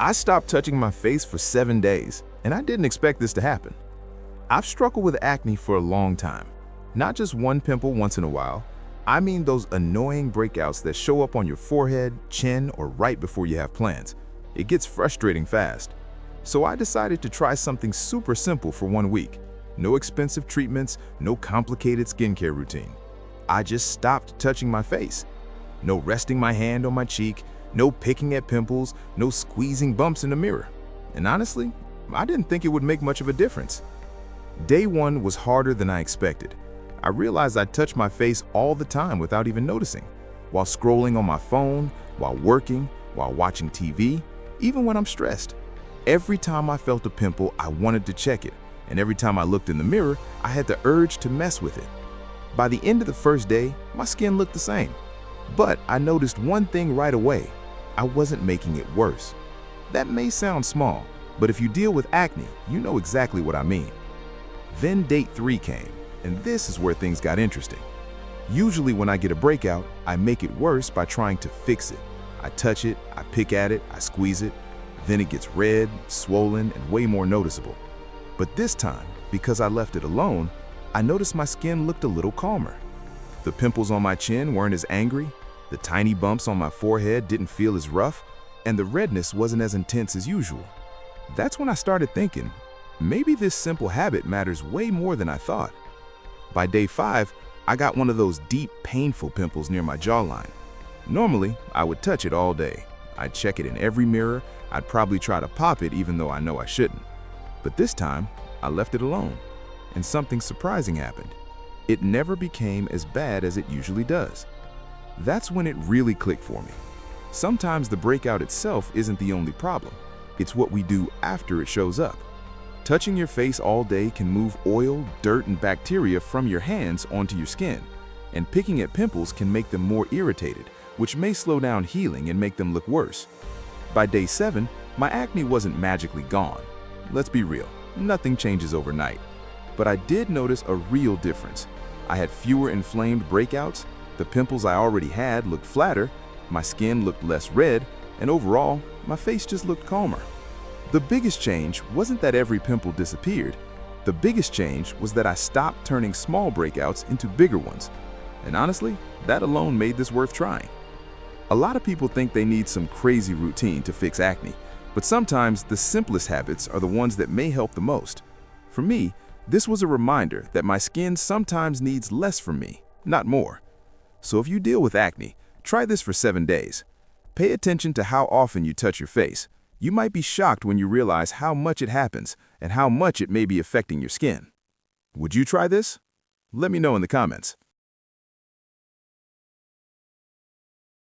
I stopped touching my face for 7 days, and I didn't expect this to happen. I've struggled with acne for a long time. Not just one pimple once in a while. I mean those annoying breakouts that show up on your forehead, chin, or right before you have plans. It gets frustrating fast. So I decided to try something super simple for 1 week. No expensive treatments, no complicated skincare routine. I just stopped touching my face. No resting my hand on my cheek, no picking at pimples, no squeezing bumps in the mirror. And honestly, I didn't think it would make much of a difference. Day 1 was harder than I expected. I realized I touched my face all the time without even noticing. While scrolling on my phone, while working, while watching TV, even when I'm stressed. Every time I felt a pimple, I wanted to check it. And every time I looked in the mirror, I had the urge to mess with it. By the end of the first day, my skin looked the same. But I noticed one thing right away. I wasn't making it worse. That may sound small, but if you deal with acne, you know exactly what I mean. Then date 3 came, and this is where things got interesting. Usually when I get a breakout, I make it worse by trying to fix it. I touch it, I pick at it, I squeeze it. Then it gets red, swollen, and way more noticeable. But this time, because I left it alone, I noticed my skin looked a little calmer. The pimples on my chin weren't as angry, the tiny bumps on my forehead didn't feel as rough, and the redness wasn't as intense as usual. That's when I started thinking, maybe this simple habit matters way more than I thought. By day 5, I got one of those deep, painful pimples near my jawline. Normally, I would touch it all day. I'd check it in every mirror, I'd probably try to pop it even though I know I shouldn't. But this time, I left it alone, and something surprising happened. It never became as bad as it usually does. That's when it really clicked for me. Sometimes the breakout itself isn't the only problem. It's what we do after it shows up. Touching your face all day can move oil, dirt, and bacteria from your hands onto your skin, and picking at pimples can make them more irritated, which may slow down healing and make them look worse. By day 7, my acne wasn't magically gone. Let's be real, nothing changes overnight. But I did notice a real difference. I had fewer inflamed breakouts, the pimples I already had looked flatter, my skin looked less red, and overall, my face just looked calmer. The biggest change wasn't that every pimple disappeared. The biggest change was that I stopped turning small breakouts into bigger ones. And honestly, that alone made this worth trying. A lot of people think they need some crazy routine to fix acne, but sometimes the simplest habits are the ones that may help the most. For me, this was a reminder that my skin sometimes needs less from me, not more. So if you deal with acne, try this for 7 days. Pay attention to how often you touch your face. You might be shocked when you realize how much it happens and how much it may be affecting your skin. Would you try this? Let me know in the comments.